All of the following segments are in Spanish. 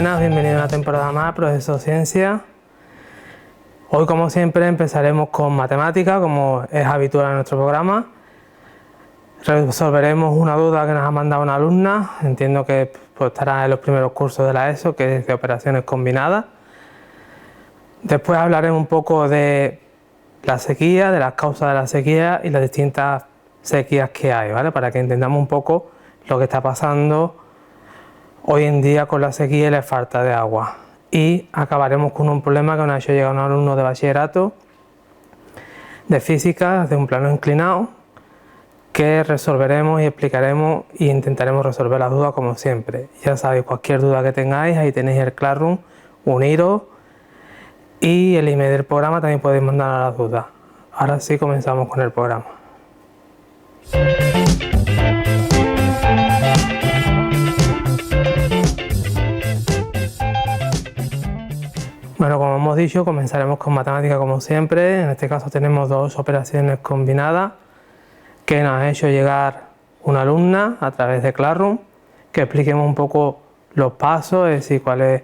Buenas, bienvenidos a una temporada más, Profesor Ciencia. Hoy, como siempre, empezaremos con matemáticas, como es habitual en nuestro programa. Resolveremos una duda que nos ha mandado una alumna, entiendo que estará en los primeros cursos de la ESO, que es de operaciones combinadas. Después hablaremos un poco de la sequía, de las causas de la sequía y las distintas sequías que hay, ¿vale? Para que entendamos un poco lo que está pasando hoy en día con la sequía y la falta de agua. Y acabaremos con un problema que nos ha hecho llegar un alumno de bachillerato de física de un plano inclinado, que resolveremos y explicaremos e intentaremos resolver las dudas como siempre. Ya sabéis, cualquier duda que tengáis, ahí tenéis el Classroom, uniros, y el email del programa también podéis mandar las dudas. Ahora sí, comenzamos con el programa. Bueno, como hemos dicho, comenzaremos con matemática como siempre. En este caso tenemos dos operaciones combinadas que nos ha hecho llegar una alumna a través de Classroom, que expliquemos un poco los pasos, es decir, cuál es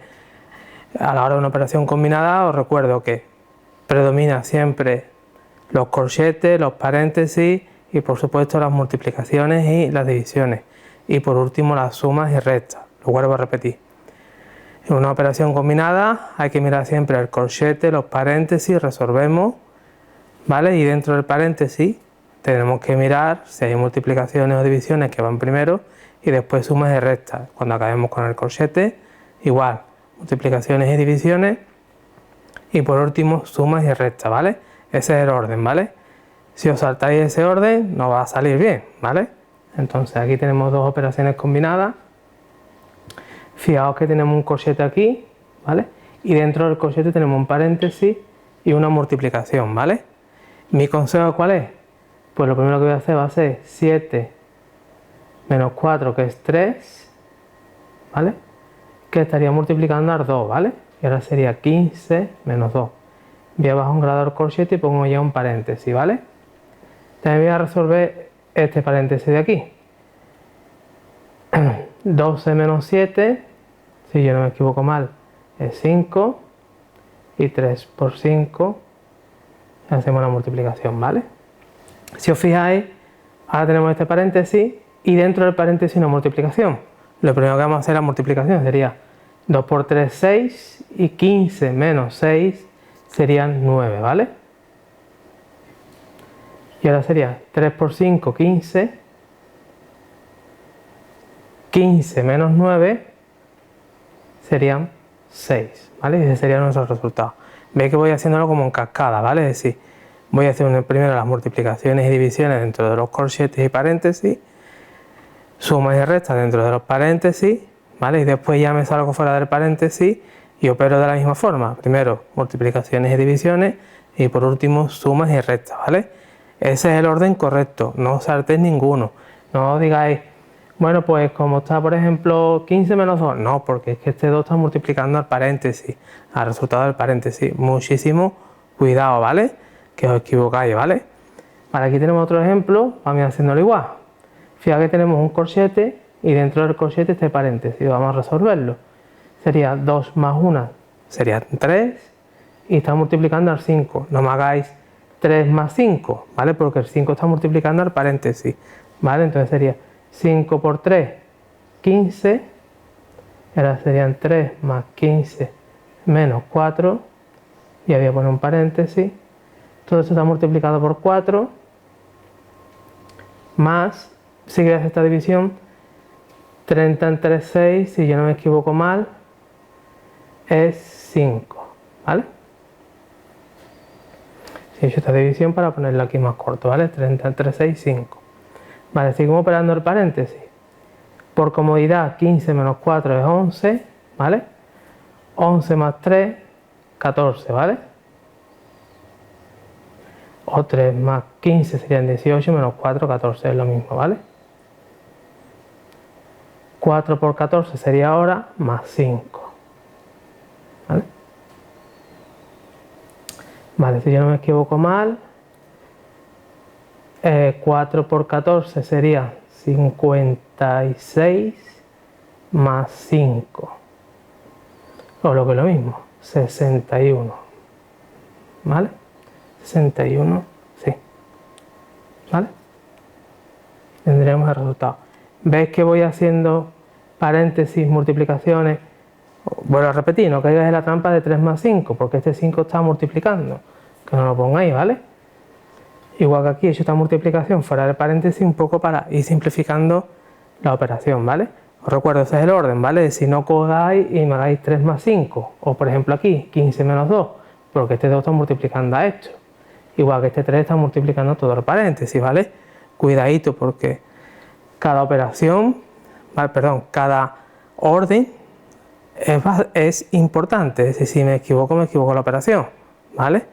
a la hora de una operación combinada. Os recuerdo que predomina siempre los corchetes, los paréntesis y por supuesto las multiplicaciones y las divisiones. Y por último las sumas y restas. Lo vuelvo a repetir. En una operación combinada hay que mirar siempre el corchete, los paréntesis, resolvemos, ¿vale? Y dentro del paréntesis tenemos que mirar si hay multiplicaciones o divisiones que van primero y después sumas y restas. Cuando acabemos con el corchete, igual, multiplicaciones y divisiones y por último sumas y restas, ¿vale? Ese es el orden, ¿vale? Si os saltáis ese orden no va a salir bien, ¿vale? Entonces aquí tenemos dos operaciones combinadas. Fijaos que tenemos un corchete aquí, ¿vale? Y dentro del corchete tenemos un paréntesis y una multiplicación, ¿vale? ¿Mi consejo cuál es? Pues lo primero que voy a hacer va a ser 7 menos 4, que es 3, ¿vale? Que estaría multiplicando al 2, ¿vale? Y ahora sería 15 menos 2. Voy a bajar un grado al corchete y pongo ya un paréntesis, ¿vale? También voy a resolver este paréntesis de aquí. 12 menos 7, si yo no me equivoco mal, es 5. Y 3 por 5, hacemos la multiplicación, ¿vale? Si os fijáis, ahora tenemos este paréntesis y dentro del paréntesis una multiplicación. Lo primero que vamos a hacer la multiplicación sería 2 por 3, 6, y 15 menos 6 serían 9, ¿vale? Y ahora sería 3 por 5, 15. 15 menos 9 serían 6, ¿vale? Y ese sería nuestro resultado. Veis que voy haciéndolo como en cascada, ¿vale? Es decir, voy a hacer primero las multiplicaciones y divisiones dentro de los corchetes y paréntesis, sumas y restas dentro de los paréntesis, ¿vale? Y después ya me salgo fuera del paréntesis y opero de la misma forma. Primero multiplicaciones y divisiones y por último sumas y restas, ¿vale? Ese es el orden correcto, no os saltéis ninguno. No os digáis, bueno, pues como está, por ejemplo, 15 menos 2. No, porque es que este 2 está multiplicando al paréntesis, al resultado del paréntesis. Muchísimo cuidado, ¿vale? Que os equivocáis, ¿vale? Vale, aquí tenemos otro ejemplo, vamos haciéndolo igual. Fíjate que tenemos un corchete y dentro del corchete este paréntesis. Vamos a resolverlo. Sería 2 más 1, sería 3, y está multiplicando al 5. No me hagáis 3 más 5, ¿vale? Porque el 5 está multiplicando al paréntesis, ¿vale? Entonces sería 5 por 3, 15. Ahora serían 3 más 15 menos 4. Y voy a poner un paréntesis. Todo esto está multiplicado por 4. Más, si queréis esta división, 30 entre 6, si yo no me equivoco mal, es 5, ¿vale? Si he hecho esta división para ponerla aquí más corto, ¿vale? 30 entre 6, 5. Vale, seguimos operando el paréntesis. Por comodidad, 15 menos 4 es 11, ¿vale? 11 más 3, 14, ¿vale? O 3 más 15 serían 18, menos 4, 14, es lo mismo, ¿vale? 4 por 14 sería ahora más 5, ¿vale? Vale, si yo no me equivoco mal, 4 por 14 sería 56 más 5. o lo que es lo mismo, 61, ¿vale? 61, sí, ¿vale? Tendremos el resultado. ¿Veis que voy haciendo paréntesis, multiplicaciones? Vuelvo a repetir, no caigáis en la trampa de 3 más 5, porque este 5 está multiplicando, que no lo pongáis, ¿vale? Igual que aquí he hecho esta multiplicación fuera del paréntesis un poco para ir simplificando la operación, ¿vale? Os recuerdo, ese es el orden, ¿vale? Si no cogáis y me hagáis 3 más 5, o por ejemplo aquí, 15 menos 2, porque este 2 está multiplicando a esto. Igual que este 3 está multiplicando todo el paréntesis, ¿vale? Cuidadito porque cada operación, ¿vale? Perdón, cada orden es importante. Es decir, si me equivoco la operación, ¿vale?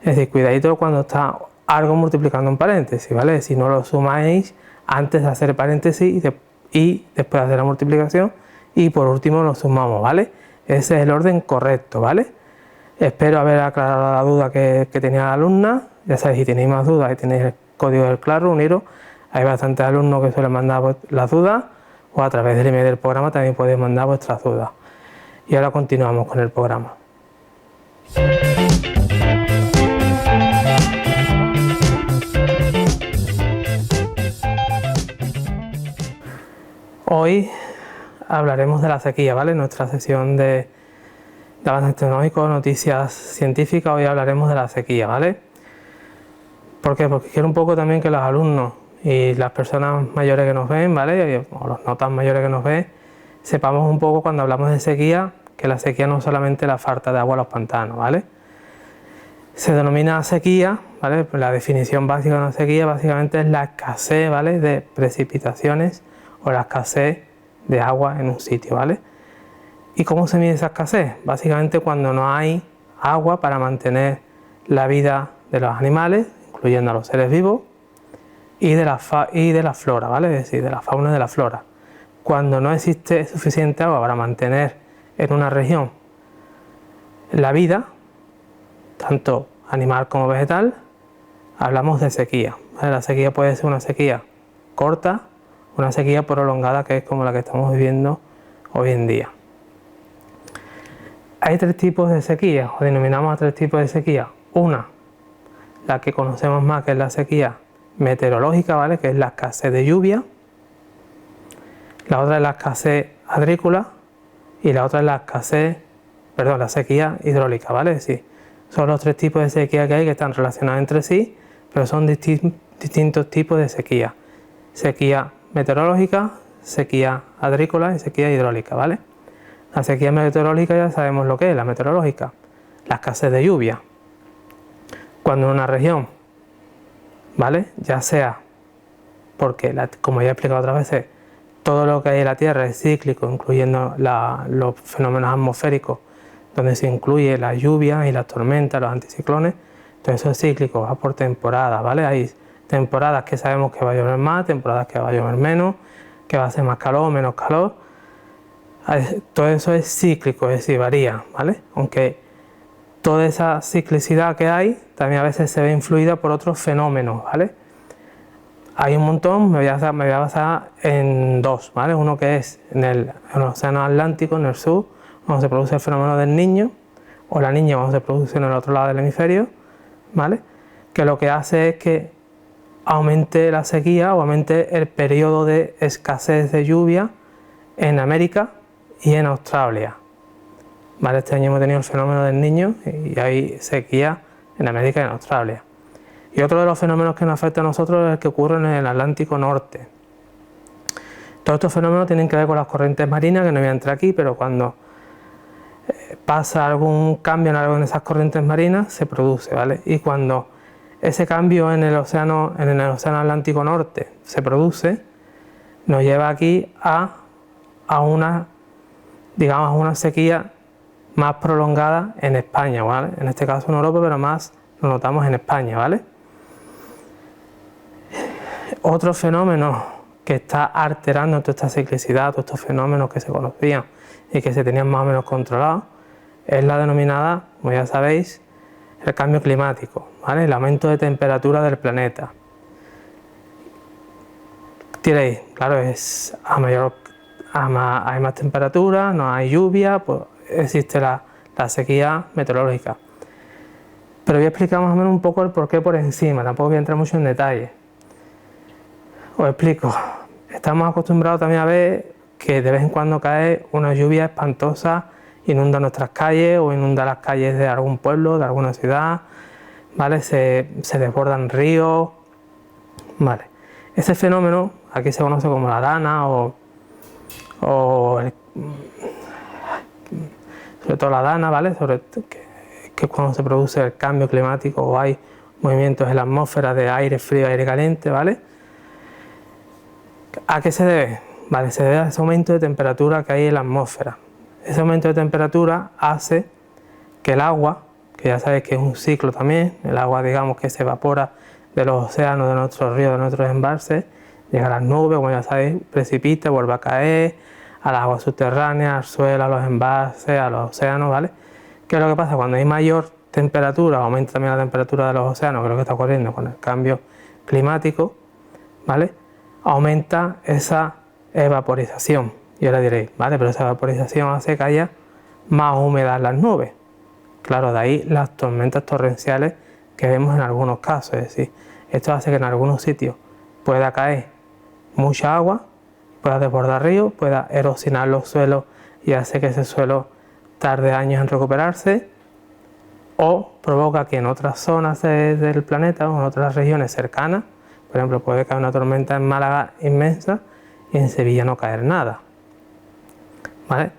Es decir, cuidadito cuando está algo multiplicando en paréntesis, ¿vale? Si no lo sumáis antes de hacer paréntesis y después de hacer la multiplicación y por último lo sumamos, ¿vale? Ese es el orden correcto, ¿vale? Espero haber aclarado la duda que tenía la alumna. Ya sabéis, si tenéis más dudas y tenéis el código del Classroom, uniros. Hay bastantes alumnos que suelen mandar las dudas o a través del email del programa también podéis mandar vuestras dudas. Y ahora continuamos con el programa. Hoy hablaremos de la sequía, ¿vale? Nuestra sesión de avances tecnológicos, noticias científicas, hoy hablaremos de la sequía, ¿vale? ¿Por qué? Porque quiero un poco también que los alumnos y las personas mayores que nos ven, ¿vale? O los no tan mayores que nos ven, sepamos un poco cuando hablamos de sequía, que la sequía no es solamente la falta de agua en los pantanos, ¿vale? Se denomina sequía, ¿vale? Pues la definición básica de una sequía básicamente es la escasez, ¿vale? De precipitaciones o la escasez de agua en un sitio, ¿vale? ¿Y cómo se mide esa escasez? Básicamente cuando no hay agua para mantener la vida de los animales, incluyendo a los seres vivos, y de la flora, ¿vale? Es decir, de la fauna y de la flora. Cuando no existe suficiente agua para mantener en una región la vida, tanto animal como vegetal, hablamos de sequía, ¿vale? La sequía puede ser una sequía corta, una sequía prolongada, que es como la que estamos viviendo hoy en día. Hay tres tipos de sequía, o denominamos a tres tipos de sequía. Una, la que conocemos más, que es la sequía meteorológica, ¿vale? Que es la escasez de lluvia. La otra es la escasez agrícola y la otra es la sequía hidráulica, ¿vale? Es decir, son los tres tipos de sequía que hay, que están relacionados entre sí, pero son distintos tipos de sequía. Sequía meteorológica, sequía agrícola y sequía hidráulica, ¿vale? La sequía meteorológica ya sabemos lo que es, la meteorológica, la escasez de lluvia. Cuando en una región, ¿vale? Ya sea porque, como ya he explicado otras veces, todo lo que hay en la Tierra es cíclico, incluyendo los fenómenos atmosféricos, donde se incluye las lluvias y las tormentas, los anticiclones, todo eso es cíclico, va por temporadas, ¿vale? Hay temporadas que sabemos que va a llover más, temporadas que va a llover menos, que va a hacer más calor o menos calor. Todo eso es cíclico, es decir, varía, ¿vale? Aunque toda esa ciclicidad que hay también a veces se ve influida por otros fenómenos, ¿vale? Hay un montón, me voy a basar en dos, ¿vale? Uno que es en el océano Atlántico, en el sur, cuando se produce el fenómeno del Niño, o la Niña cuando se produce en el otro lado del hemisferio, ¿vale? Que lo que hace es que aumente la sequía o aumente el periodo de escasez de lluvia en América y en Australia, ¿vale? Este año hemos tenido el fenómeno del Niño y hay sequía en América y en Australia. Y otro de los fenómenos que nos afecta a nosotros es el que ocurre en el Atlántico Norte. Todos estos fenómenos tienen que ver con las corrientes marinas, que no voy a entrar aquí, pero cuando pasa algún cambio en algo en esas corrientes marinas, se produce, ¿vale? Y cuando ese cambio en el océano Atlántico Norte se produce, nos lleva aquí a una sequía más prolongada en España, ¿vale? En este caso en Europa, pero más lo notamos en España, ¿vale? Otro fenómeno que está alterando toda esta ciclicidad, todos estos fenómenos que se conocían y que se tenían más o menos controlados, es la denominada, como ya sabéis, el cambio climático, ¿vale? El aumento de temperatura del planeta. Diréis, claro, hay más temperatura, no hay lluvia, pues existe la sequía meteorológica. Pero voy a explicar más o menos un poco el porqué por encima, tampoco voy a entrar mucho en detalle. Os explico. Estamos acostumbrados también a ver que de vez en cuando cae una lluvia espantosa, inunda nuestras calles o inunda las calles de algún pueblo, de alguna ciudad, ¿vale? Se desbordan ríos, ¿vale? Ese fenómeno aquí se conoce como la dana sobre todo la dana, ¿vale? Que cuando se produce el cambio climático o hay movimientos en la atmósfera de aire frío, aire caliente, ¿vale? ¿A qué se debe? Vale, se debe a ese aumento de temperatura que hay en la atmósfera. Ese aumento de temperatura hace que el agua, que ya sabéis que es un ciclo también, el agua digamos que se evapora de los océanos, de nuestros ríos, de nuestros embalses, llega a las nubes, como ya sabéis, precipita, vuelve a caer, a las aguas subterráneas, al suelo, a los embalses, a los océanos, ¿vale? ¿Qué es lo que pasa? Cuando hay mayor temperatura, aumenta también la temperatura de los océanos, que es lo que está ocurriendo con el cambio climático, ¿vale? Aumenta esa evaporización. Y ahora diréis, vale, pero esa evaporización hace que haya más humedad en las nubes. Claro, de ahí las tormentas torrenciales que vemos en algunos casos. Es decir, esto hace que en algunos sitios pueda caer mucha agua, pueda desbordar ríos, pueda erosionar los suelos y hace que ese suelo tarde años en recuperarse, o provoca que en otras zonas del planeta o en otras regiones cercanas, por ejemplo, puede caer una tormenta en Málaga inmensa y en Sevilla no caer nada, ¿vale?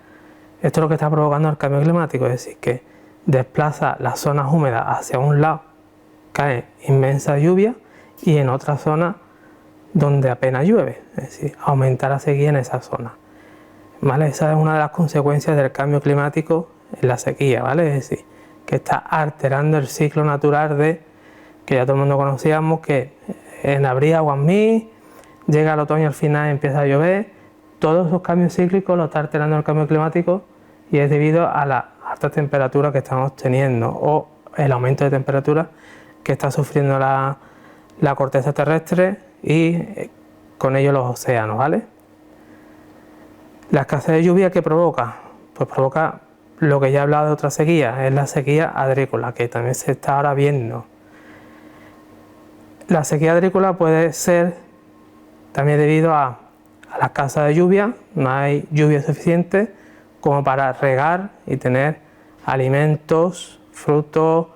Esto es lo que está provocando el cambio climático, es decir, que desplaza las zonas húmedas hacia un lado, cae inmensa lluvia, y en otras zonas donde apenas llueve, es decir, aumenta la sequía en esa zona, ¿vale? Esa es una de las consecuencias del cambio climático en la sequía, ¿vale? Es decir, que está alterando el ciclo natural que ya todo el mundo conocíamos, que en abril aguas mil, llega el otoño al final y empieza a llover. Todos esos cambios cíclicos lo está alterando el cambio climático y es debido a la alta temperatura que estamos teniendo o el aumento de temperatura que está sufriendo la corteza terrestre y con ello los océanos, ¿vale? La escasez de lluvia que provoca, pues provoca lo que ya he hablado de otra sequía, es la sequía agrícola, que también se está ahora viendo. La sequía agrícola puede ser también debido a la escasez de lluvia, no hay lluvia suficiente como para regar y tener alimentos, frutos,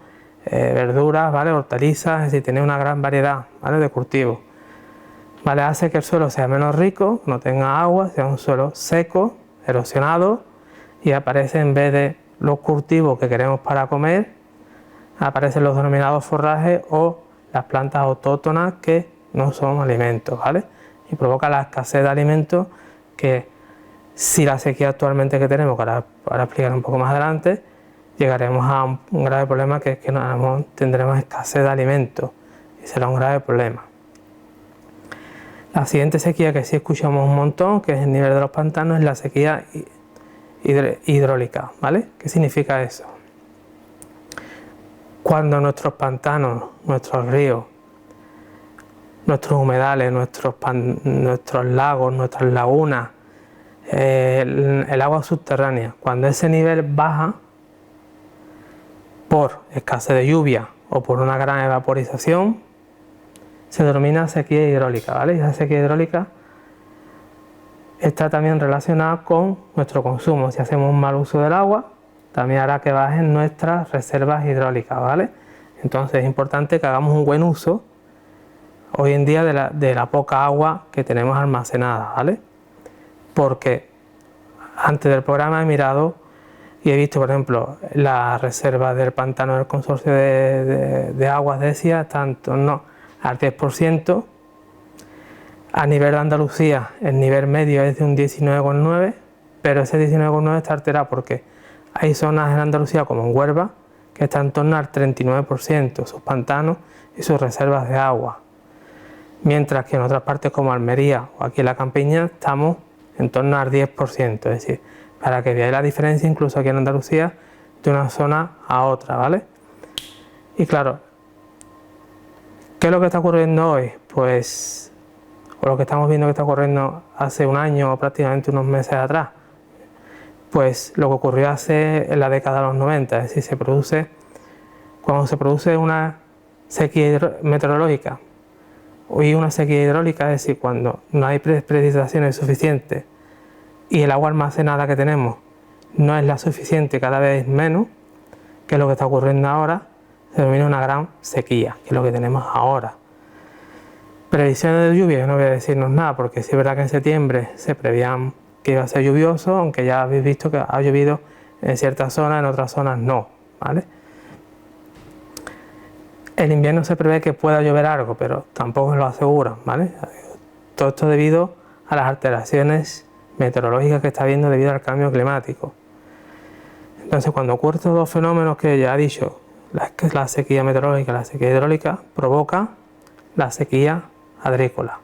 verduras, ¿vale? Hortalizas, es decir, tener una gran variedad, ¿vale? De cultivos, ¿vale? Hace que el suelo sea menos rico, no tenga agua, sea un suelo seco, erosionado, y aparece, en vez de los cultivos que queremos para comer, aparecen los denominados forrajes o las plantas autóctonas que no son alimentos, ¿vale? Y provoca la escasez de alimentos que, si la sequía actualmente que tenemos, que ahora explicar un poco más adelante, llegaremos a un grave problema, que es que tendremos escasez de alimentos y será un grave problema. La siguiente sequía, que sí escuchamos un montón, que es el nivel de los pantanos, es la sequía hidráulica, ¿vale? ¿Qué significa eso? Cuando nuestros pantanos, nuestros ríos, nuestros humedales, nuestros lagos, nuestras lagunas, el agua subterránea, cuando ese nivel baja por escasez de lluvia o por una gran evaporización, se denomina sequía hidráulica, ¿vale? Y esa sequía hidráulica está también relacionada con nuestro consumo. Si hacemos un mal uso del agua, también hará que bajen nuestras reservas hidráulicas, ¿vale? Entonces es importante que hagamos un buen uso hoy en día de la poca agua que tenemos almacenada, ¿vale? Porque antes del programa he mirado y he visto, por ejemplo, la reserva del pantano del consorcio de aguas de Ecija está en torno al 10%. A nivel de Andalucía, el nivel medio es de un 19,9%, pero ese 19,9% está alterado porque hay zonas en Andalucía, como en Huelva, que están en torno al 39%, sus pantanos y sus reservas de agua. Mientras que en otras partes como Almería o aquí en la Campiña estamos en torno al 10%, es decir, para que veáis la diferencia incluso aquí en Andalucía de una zona a otra, ¿vale? Y claro, ¿qué es lo que está ocurriendo hoy? Pues, o lo que estamos viendo que está ocurriendo hace un año o prácticamente unos meses atrás, pues lo que ocurrió en la década de los 90, es decir, cuando se produce una sequía meteorológica y una sequía hidráulica, es decir, cuando no hay precipitaciones suficientes y el agua almacenada que tenemos no es la suficiente, cada vez menos, que es lo que está ocurriendo ahora, se denomina una gran sequía, que es lo que tenemos ahora. Previsiones de lluvia, yo no voy a decirnos nada, porque sí es verdad que en septiembre se prevían que iba a ser lluvioso, aunque ya habéis visto que ha llovido en ciertas zonas, en otras zonas no, ¿vale? En invierno se prevé que pueda llover algo, pero tampoco lo aseguran, ¿vale? Todo esto debido a las alteraciones meteorológicas que está habiendo debido al cambio climático. Entonces, cuando ocurren estos dos fenómenos que ya he dicho, la sequía meteorológica y la sequía hidráulica, provoca la sequía agrícola.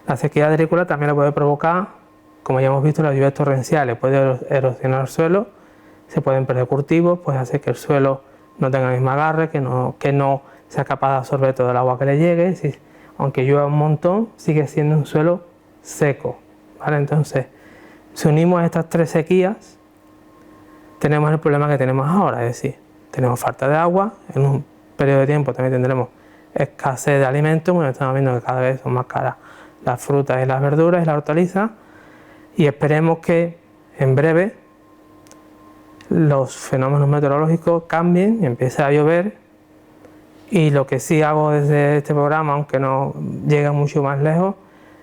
La sequía agrícola también la puede provocar, como ya hemos visto, las lluvias torrenciales. Puede erosionar el suelo, se pueden perder cultivos, puede hacer que el suelo no tenga el mismo agarre, que no sea capaz de absorber todo el agua que le llegue. Aunque llueva un montón, sigue siendo un suelo seco, ¿vale? Entonces, si unimos a estas tres sequías, tenemos el problema que tenemos ahora, es decir, tenemos falta de agua, en un periodo de tiempo también tendremos escasez de alimentos, bueno, estamos viendo que cada vez son más caras las frutas y las verduras y las hortalizas, y esperemos que en breve los fenómenos meteorológicos cambien y empiece a llover. Y lo que sí hago desde este programa, aunque no llega mucho más lejos,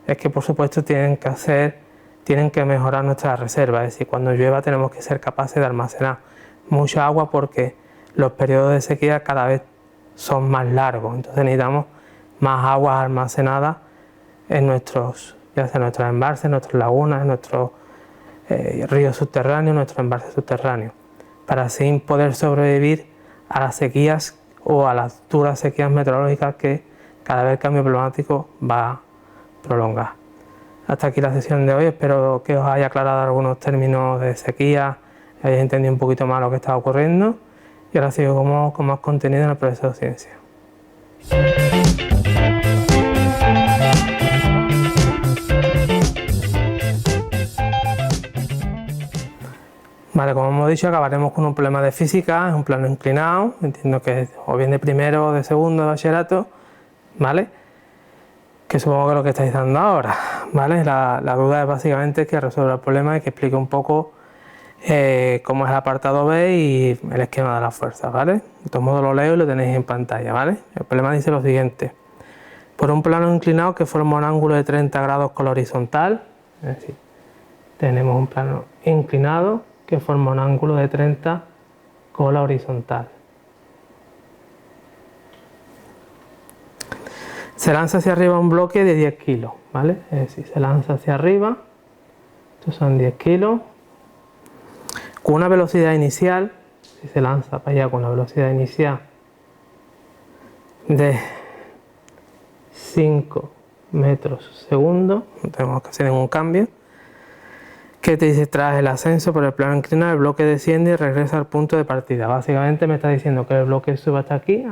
es que por supuesto tienen que mejorar nuestras reservas, es decir, cuando llueva tenemos que ser capaces de almacenar mucha agua porque los periodos de sequía cada vez son más largos, entonces necesitamos más agua almacenada en ya sea nuestros embalses, nuestras lagunas, nuestros ríos subterráneos, nuestros embalses subterráneos, para así poder sobrevivir a las sequías o a las duras sequías meteorológicas que cada vez el cambio climático va a prolongar. Hasta aquí la sesión de hoy, espero que os haya aclarado algunos términos de sequía, hayáis entendido un poquito más lo que está ocurriendo, y ahora sigo con más contenido en el Profesor de Ciencia. Vale, como hemos dicho, acabaremos con un problema de física, es un plano inclinado, entiendo que o bien de primero o de segundo de bachillerato, ¿vale? Que supongo que es lo que estáis dando ahora, ¿vale? La duda es básicamente que resuelva el problema y que explique un poco cómo es el apartado B y el esquema de las fuerzas, ¿vale? De todos modos lo leo y lo tenéis en pantalla, ¿vale? El problema dice lo siguiente: por un plano inclinado que forma un ángulo de 30 grados con la horizontal, es decir, tenemos un plano inclinado que forma un ángulo de 30 con la horizontal. Se lanza hacia arriba un bloque de 10 kilos, ¿vale? Es decir, se lanza hacia arriba, estos son 10 kilos, con una velocidad inicial, si se lanza para allá con una velocidad inicial de 5 metros segundo, no tenemos que hacer ningún cambio, que te dice tras el ascenso por el plano inclinado, el bloque desciende y regresa al punto de partida. Básicamente me está diciendo que el bloque sube hasta aquí,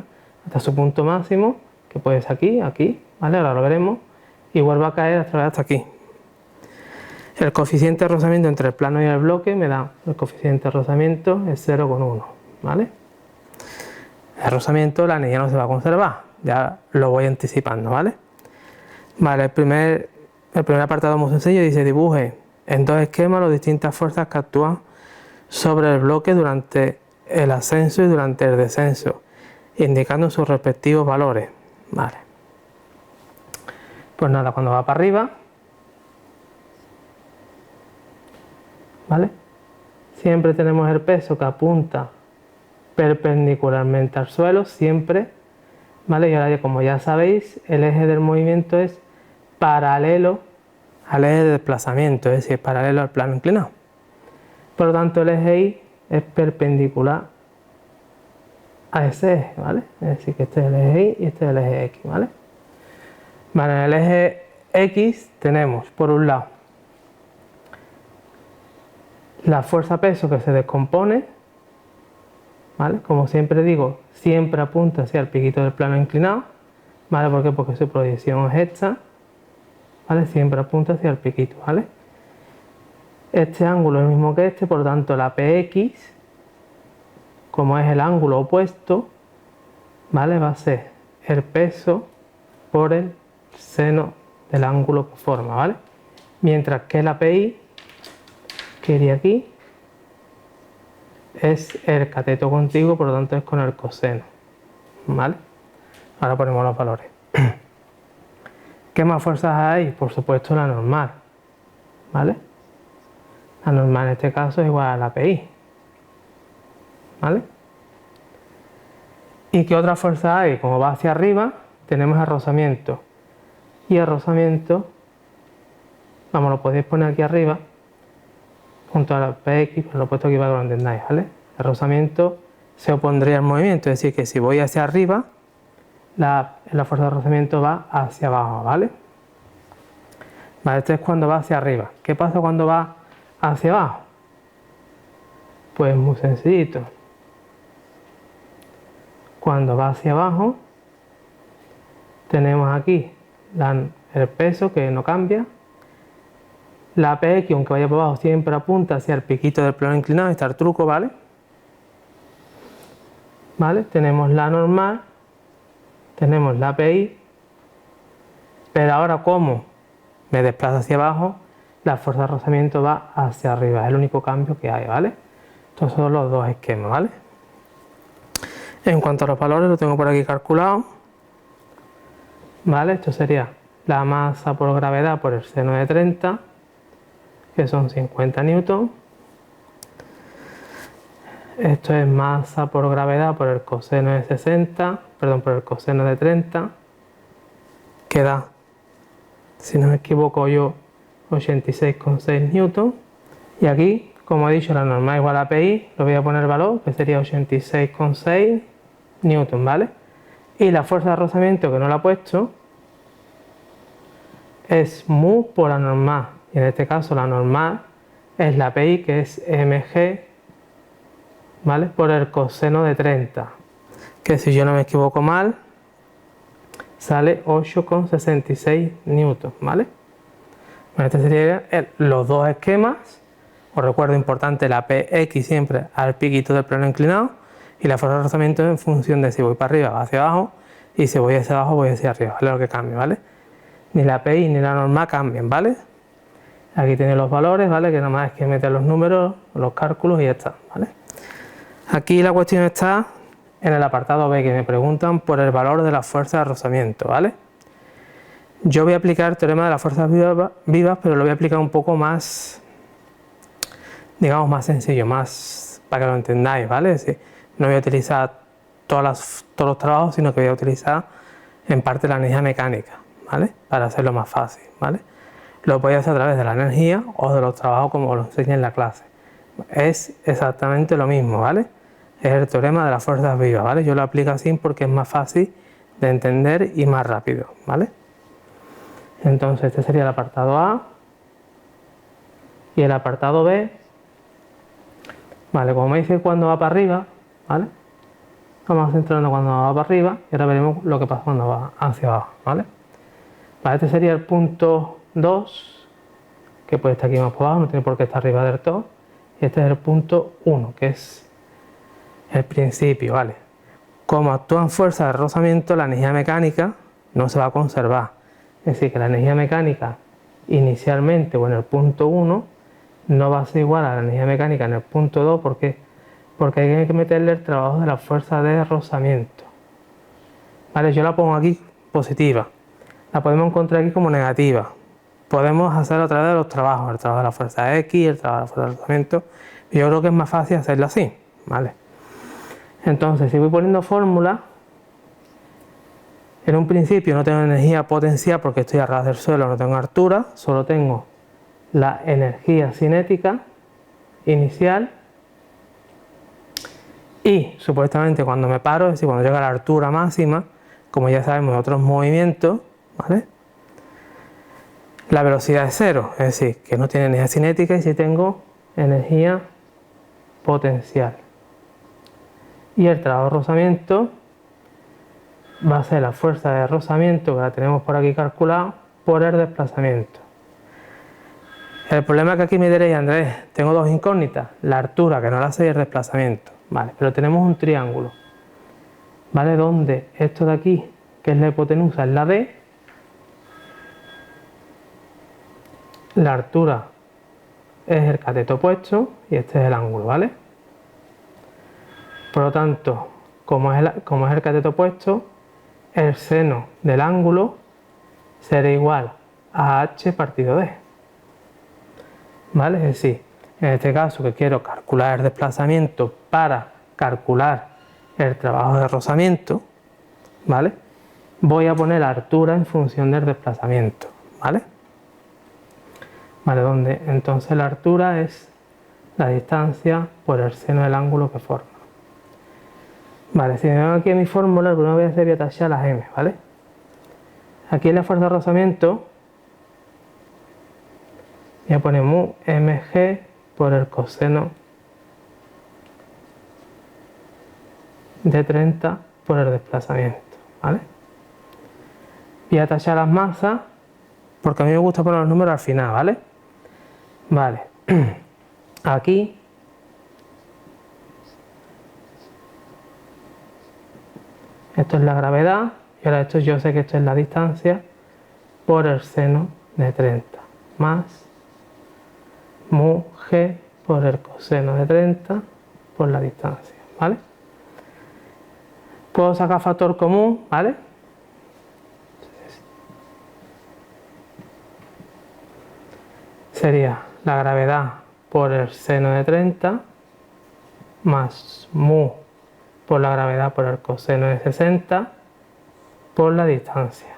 hasta su punto máximo, que puede ser aquí, ¿vale? Ahora lo veremos, y vuelve a caer hasta aquí. El coeficiente de rozamiento entre el plano y el bloque me da, el coeficiente de rozamiento es 0,1, ¿vale? El rozamiento, la energía no se va a conservar, ya lo voy anticipando, ¿vale? Vale, el primer apartado muy sencillo dice: dibuje en dos esquemas las distintas fuerzas que actúan sobre el bloque durante el ascenso y durante el descenso, indicando sus respectivos valores. Vale. Pues nada, cuando va para arriba, ¿vale? Siempre tenemos el peso que apunta perpendicularmente al suelo, siempre, ¿vale? Y ahora, como ya sabéis, el eje del movimiento es paralelo al eje de desplazamiento, es decir, paralelo al plano inclinado. Por lo tanto, el eje Y es perpendicular a ese eje, ¿vale? Es decir, que este es el eje Y y este es el eje X, ¿vale? Vale, en el eje X tenemos, por un lado, la fuerza-peso que se descompone, ¿vale? Como siempre digo, siempre apunta hacia el piquito del plano inclinado, ¿vale? ¿Por qué? Porque su proyección es esta, ¿vale? Siempre apunta hacia el piquito, ¿vale? Este ángulo es el mismo que este, por lo tanto la PX, como es el ángulo opuesto, ¿vale? Va a ser el peso por el seno del ángulo que forma, ¿vale? Mientras que la PI, que iría aquí, es el cateto contiguo, por lo tanto es con el coseno, ¿vale? Ahora ponemos los valores. ¿Qué más fuerzas hay? Por supuesto la normal, ¿vale? La normal en este caso es igual a la PI, ¿vale? ¿Y qué otra fuerza hay? Como va hacia arriba, tenemos el rozamiento. Y el rozamiento, vamos, lo podéis poner aquí arriba, junto a la PX, pero lo he puesto aquí para que lo entendáis, ¿vale? El rozamiento se opondría al movimiento, es decir, que si voy hacia arriba, la fuerza de rozamiento va hacia abajo, ¿vale? Vale, esto es cuando va hacia arriba. ¿Qué pasa cuando va hacia abajo? Pues muy sencillito. Cuando va hacia abajo, tenemos aquí el peso que no cambia. La PX, aunque vaya por abajo, siempre apunta hacia el piquito del plano inclinado, está el truco, ¿vale? ¿Vale? Tenemos la normal, tenemos la PI, pero ahora como me desplazo hacia abajo, la fuerza de rozamiento va hacia arriba, es el único cambio que hay, ¿vale? Estos son los dos esquemas, ¿vale? En cuanto a los valores, lo tengo por aquí calculado, ¿vale? Esto sería la masa por gravedad por el seno de 30, que son 50 newton. Esto es masa por gravedad por el coseno de 60, perdón, por el coseno de 30, que da, si no me equivoco yo, 86,6 newton. Y aquí, como he dicho, la normal igual a PI, lo voy a poner el valor, que sería 86,6 newton, ¿vale? Y la fuerza de rozamiento, que no la he puesto, es mu por la normal. Y en este caso la normal es la PI, que es mg, ¿vale? Por el coseno de 30, que si yo no me equivoco mal, sale 8,66 newton, ¿vale? Bueno, este serían los dos esquemas. Os recuerdo importante la PX siempre al piquito del plano inclinado y la fuerza de rozamiento en función de si voy para arriba o hacia abajo, y si voy hacia abajo voy hacia arriba, ¿vale? Lo que cambia, ¿vale? Ni la PI ni la normal cambian, ¿vale? Aquí tenéis los valores, ¿vale? Que nada más es que meter los números, los cálculos y ya está, ¿vale? Aquí la cuestión está en el apartado B, que me preguntan por el valor de la fuerza de rozamiento, ¿vale? Yo voy a aplicar el teorema de las fuerzas vivas, pero lo voy a aplicar un poco más, digamos, más sencillo, más para que lo entendáis, ¿vale? Es decir, no voy a utilizar todos los trabajos, sino que voy a utilizar en parte la energía mecánica, ¿vale? Para hacerlo más fácil, ¿vale? Lo podéis hacer a través de la energía o de los trabajos como os lo enseñé en la clase. Es exactamente lo mismo, ¿vale? Es el teorema de las fuerzas vivas, ¿vale? Yo lo aplico así porque es más fácil de entender y más rápido, ¿vale? Entonces este sería el apartado A y el apartado B, ¿vale? Como me dice cuando va para arriba, ¿vale? Vamos centrando cuando va para arriba y ahora veremos lo que pasa cuando va hacia abajo, ¿vale? Vale, este sería el punto 2, que puede estar aquí más por abajo, no tiene por qué estar arriba del todo. Y este es el punto 1, que es el principio, ¿vale? Como actúan fuerzas de rozamiento, la energía mecánica no se va a conservar. Es decir, que la energía mecánica inicialmente o en el punto 1 no va a ser igual a la energía mecánica en el punto 2, porque hay que meterle el trabajo de la fuerza de rozamiento. Vale, yo la pongo aquí positiva. La podemos encontrar aquí como negativa. Podemos hacerlo a través de los trabajos, el trabajo de la fuerza X, el trabajo de la fuerza de rozamiento. Yo creo que es más fácil hacerlo así, ¿vale? Entonces, si voy poniendo fórmulas, en un principio no tengo energía potencial porque estoy a ras del suelo, no tengo altura, solo tengo la energía cinética inicial y supuestamente cuando me paro, es decir, cuando llega a la altura máxima, como ya sabemos de otros movimientos, ¿vale? La velocidad es cero, es decir, que no tiene energía cinética y sí tengo energía potencial. Y el trabajo de rozamiento va a ser la fuerza de rozamiento, que la tenemos por aquí calculada, por el desplazamiento. El problema es que aquí me diréis, Andrés, tengo dos incógnitas, la altura, que no la sé, y el desplazamiento. Vale, pero tenemos un triángulo, ¿vale? Donde esto de aquí, que es la hipotenusa, es la D, la altura es el cateto opuesto y este es el ángulo, ¿vale? Por lo tanto, como es el cateto opuesto, el seno del ángulo será igual a h partido d, ¿vale? Es decir, en este caso que quiero calcular el desplazamiento para calcular el trabajo de rozamiento, ¿vale? Voy a poner la altura en función del desplazamiento, ¿vale? Vale, donde entonces la altura es la distancia por el seno del ángulo que forma. Vale, si me vengo aquí a mi fórmula, lo primero que voy a hacer es tachar las m, ¿vale? Aquí en la fuerza de rozamiento voy a poner mu mg por el coseno de 30 por el desplazamiento, ¿vale? Voy a tachar las masas porque a mí me gusta poner los números al final, ¿vale? Vale, aquí esto es la gravedad y ahora esto yo sé que esto es la distancia por el seno de 30 más mu g por el coseno de 30 por la distancia, ¿vale? Puedo sacar factor común, ¿vale? Sería la gravedad por el seno de 30 más mu por la gravedad por el coseno de 60 por la distancia,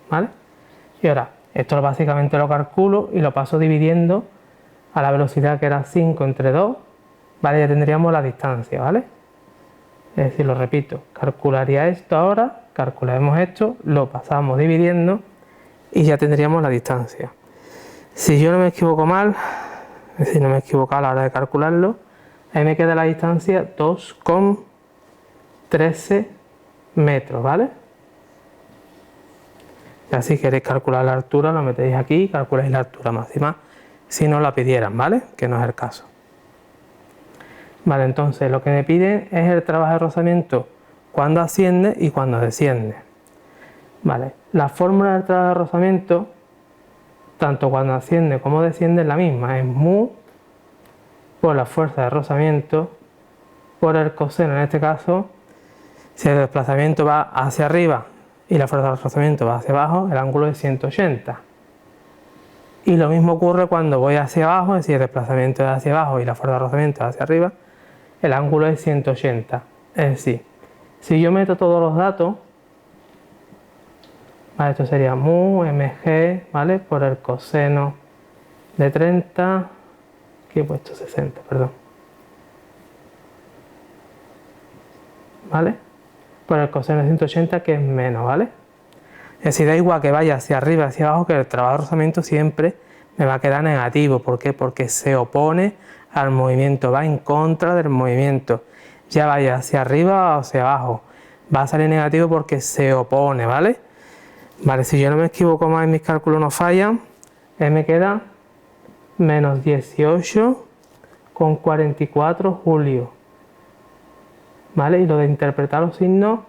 ¿vale? Y ahora, esto básicamente lo calculo y lo paso dividiendo a la velocidad que era 5 entre 2, ¿vale? Ya tendríamos la distancia, ¿vale? Es decir, lo repito, calcularía esto ahora, calcularemos esto, lo pasamos dividiendo y ya tendríamos la distancia. Si yo no me equivoco mal, es decir, no me equivoco a la hora de calcularlo, ahí me queda la distancia 2,13 metros, ¿vale? Ya si queréis calcular la altura, lo metéis aquí y calculáis la altura máxima, si no la pidieran, ¿vale? Que no es el caso. Vale, entonces lo que me piden es el trabajo de rozamiento cuando asciende y cuando desciende. Vale, la fórmula del trabajo de rozamiento, tanto cuando asciende como desciende, es la misma, es mu por la fuerza de rozamiento por el coseno. En este caso, si el desplazamiento va hacia arriba y la fuerza de rozamiento va hacia abajo, el ángulo es 180. Y lo mismo ocurre cuando voy hacia abajo, es decir, el desplazamiento es hacia abajo y la fuerza de rozamiento es hacia arriba, el ángulo es 180. Es decir, si yo meto todos los datos, ¿vale? Esto sería mu mg, ¿vale? Por el coseno de 30, aquí he puesto 60, perdón, ¿vale? Por el coseno de 180, que es menos, ¿vale? Es decir, da igual que vaya hacia arriba, hacia abajo, que el trabajo de rozamiento siempre me va a quedar negativo. ¿Por qué? Porque se opone al movimiento, va en contra del movimiento. Ya vaya hacia arriba o hacia abajo, va a salir negativo porque se opone, ¿vale? Vale, si yo no me equivoco más en mis cálculos no fallan, me queda menos 18,44 julios, ¿vale? Y lo de interpretar los signos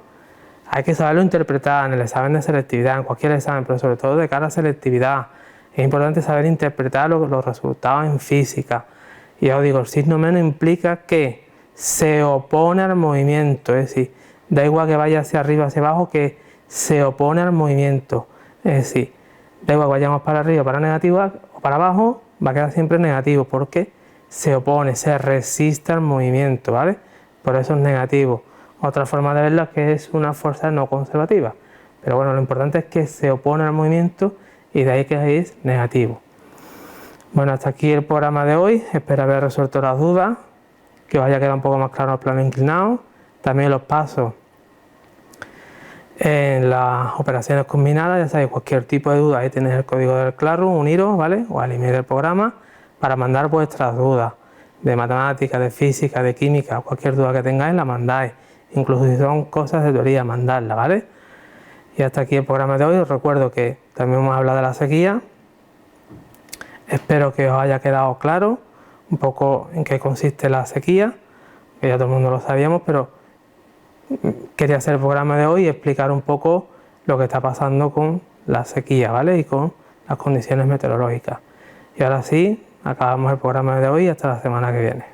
hay que saberlo interpretar en el examen de selectividad, en cualquier examen, pero sobre todo de cara a selectividad. Es importante saber interpretar los resultados en física. Y ya os digo, el signo menos implica que se opone al movimiento, es decir, da igual que vaya hacia arriba o hacia abajo, que se opone al movimiento. Es decir, da igual que vayamos para arriba, para negativo o para abajo, va a quedar siempre negativo porque se opone, se resiste al movimiento, ¿vale? Por eso es negativo. Otra forma de verla es que es una fuerza no conservativa. Pero bueno, lo importante es que se opone al movimiento y de ahí que es negativo. Bueno, hasta aquí el programa de hoy. Espero haber resuelto las dudas, que os haya quedado un poco más claro el plano inclinado. También los pasos en las operaciones combinadas. Ya sabéis, cualquier tipo de duda, ahí tenéis el código del Classroom, uniros, ¿vale? O al email del programa para mandar vuestras dudas de matemáticas, de física, de química, cualquier duda que tengáis la mandáis. Incluso si son cosas de teoría, mandarla, ¿vale? Y hasta aquí el programa de hoy. Os recuerdo que también hemos hablado de la sequía. Espero que os haya quedado claro un poco en qué consiste la sequía, que ya todo el mundo lo sabíamos, pero quería hacer el programa de hoy y explicar un poco lo que está pasando con la sequía, ¿vale? Y con las condiciones meteorológicas. Y ahora sí, acabamos el programa de hoy y hasta la semana que viene.